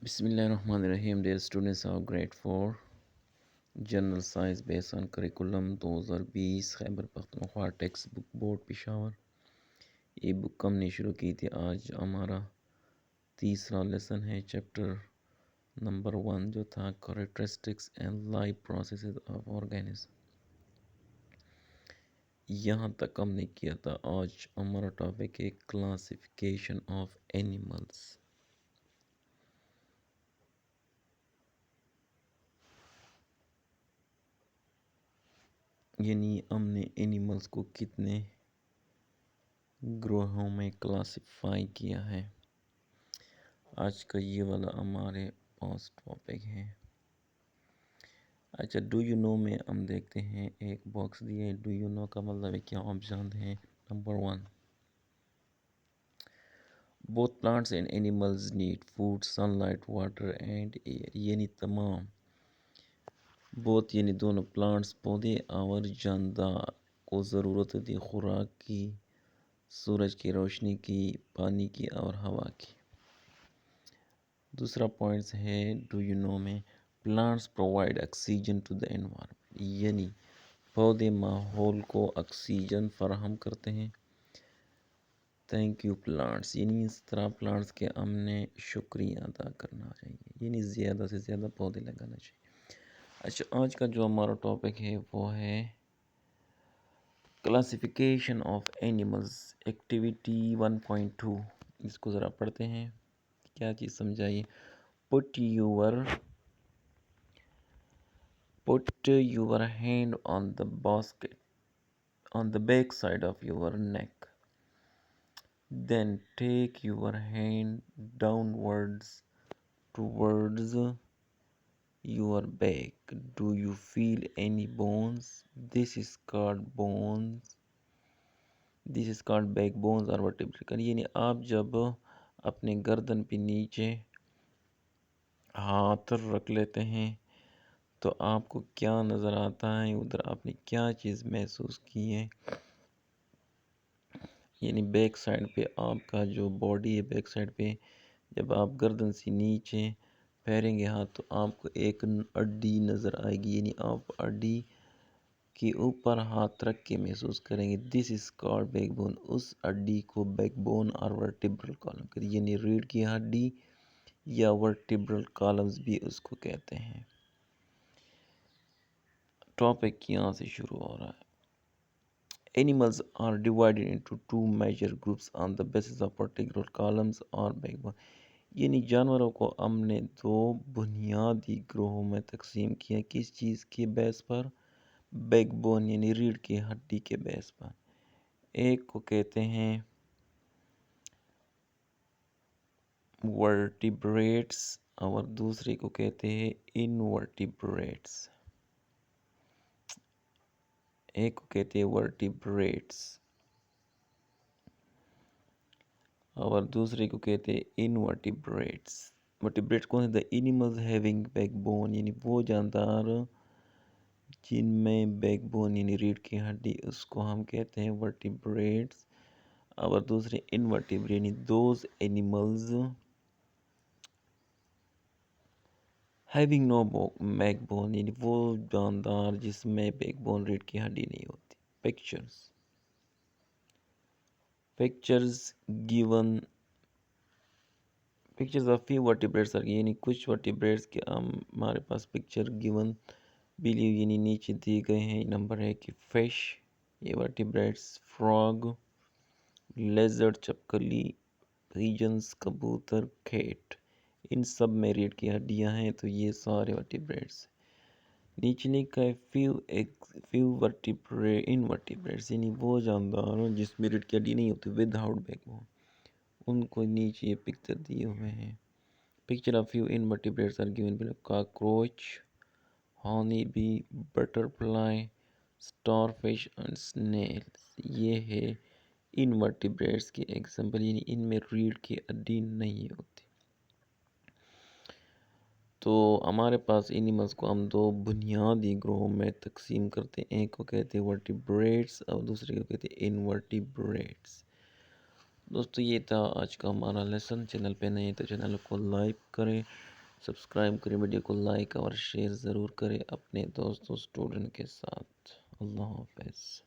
Bismillahirrahmanirrahim. Dear students of grade 4 General Science based on curriculum 2020 Khyber Pakhtunkhwa text book board Peshawar. یہ بک ہم نے شروع کی تھی. آج ہمارا تیسرا لیسن ہے چیپٹر نمبر 1 جو تھا characteristics and life processes of organism. یہاں تک ہم نے کیا تھا. آج ہمارا ٹاپک ہے کلاسیفیکیشن آف اینیملز. یعنی ہم نے اینیملز کو کتنے گروہوں میں کلاسیفائی کیا ہے. آج کا یہ والا ہمارے پاس ٹاپک ہے. اچھا ڈو یو نو میں ہم دیکھتے ہیں ایک باکس دیا ہے. ڈو یو نو کا مطلب ہے کیا آپ جانتے ہیں. Number 1 both plants and animals need food, sunlight, water and air. یعنی تمام یعنی دونوں پلانٹس پودے اور جاندار کو ضرورت ہوتی خوراک کی، سورج کی روشنی کی، پانی کی اور ہوا کی. دوسرا پوائنٹس ہے ڈو یو نو میں plants provide oxygen to the environment. یعنی پودے ماحول کو آکسیجن فراہم کرتے ہیں. Thank you plants. یعنی اس طرح پلانٹس کے ہم نے شکریہ ادا کرنا چاہیے. یعنی زیادہ سے زیادہ پودے لگانا چاہیے. اچھا آج کا جو ہمارا ٹاپک ہے وہ ہے کلاسیفیکیشن آف اینیملز. ایکٹیویٹی 1.2. اس کو ذرا پڑھتے ہیں. کیا چیز سمجھائیے. put your hand on the basket on the back side of your neck. Then take your hand downwards towards your back. Do you feel any bones? This is called bones. This is called backbones or vertebrae. یعنی آپ جب اپنے گردن پہ نیچے ہاتھ رکھ لیتے ہیں تو آپ کو کیا نظر آتا ہے. ادھر آپ نے کیا چیز محسوس کی ہے. یعنی بیک سائڈ پہ آپ کا جو باڈی ہے بیک سائڈ پہ جب آپ گردن سے نیچے پھیریں گے ہاتھ تو آپ کو ایک ہڈی نظر آئے گی. یعنی آپ ہڈی کے اوپر ہاتھ رکھ کے محسوس کریں گے. دس از کالڈ بیک بون. اس ہڈی کو بیک بون اور ورٹیبرل کالم کہتے ہیں. یعنی ریڑھ کی ہڈی یا ورٹیبرل کالمز بھی اس کو کہتے ہیں. ٹاپک یہاں سے شروع ہو رہا ہے. Animals are divided into two major groups on the basis of particular columns or backbone. یعنی جانوروں کو ہم نے دو بنیادی گروہوں میں تقسیم کیا. کس چیز کے بیس پر؟ بیک بون یعنی ریڑھ کی ہڈی کے بیس پر. ایک کو کہتے ہیں ورٹیبریٹس اور دوسرے کو کہتے ہیں انورٹیبریٹس. ایک کو کہتے ہیں ورٹیبریٹس اور دوسرے کو کہتے ہیں انورٹیبریٹس. ورٹیبریٹس کون ہے؟ the animals having backbone یعنی وہ جاندار جن میں بیک بون یعنی ریڑھ کی ہڈی اس کو ہم کہتے ہیں ورٹیبریٹس. اور دوسرے انورٹیبریٹ یعنی those animals having no backbone یعنی وہ جاندار جس میں بیک بون ریڑھ کی ہڈی نہیں ہوتی. Pictures given pictures of few vertebrates are یعنی کچھ vertebrates کے ہمارے پاس پکچر given بلیو یعنی نیچے دیے گئے ہیں. نمبر ہے کہ فش یہ vertebrates, frog, lizard چپکلی, pigeons کبوتر, cat ان سب میں ریڑھ کی ہڈیاں ہیں. تو یہ سارے vertebrates. نیچے لکھا ہے few invertebrates یعنی وہ جاندار جس میں ریڑھ کی ہڈی نہیں ہوتی without backbone. ان کو نیچے یہ پکچر دیے ہوئے ہیں. Picture of few invertebrates are given below. cockroach, honey bee, butterfly, starfish and snails. یہ ہے invertebrates کی ایگزامپل یعنی ان میں ریڑھ کی ہڈی نہیں ہوتی. تو ہمارے پاس اینیملز کو ہم دو بنیادی گروہوں میں تقسیم کرتے ہیں. ایک کو کہتے ہیں ورٹیبریٹس اور دوسرے کو کہتے ہیں انورٹیبریٹس. دوستو یہ تھا آج کا ہمارا لیسن. چینل پہ نہیں تو چینل کو لائک کریں سبسکرائب کریں، ویڈیو کو لائک اور شیئر ضرور کریں اپنے دوستوں اسٹوڈنٹ کے ساتھ۔ اللہ حافظ۔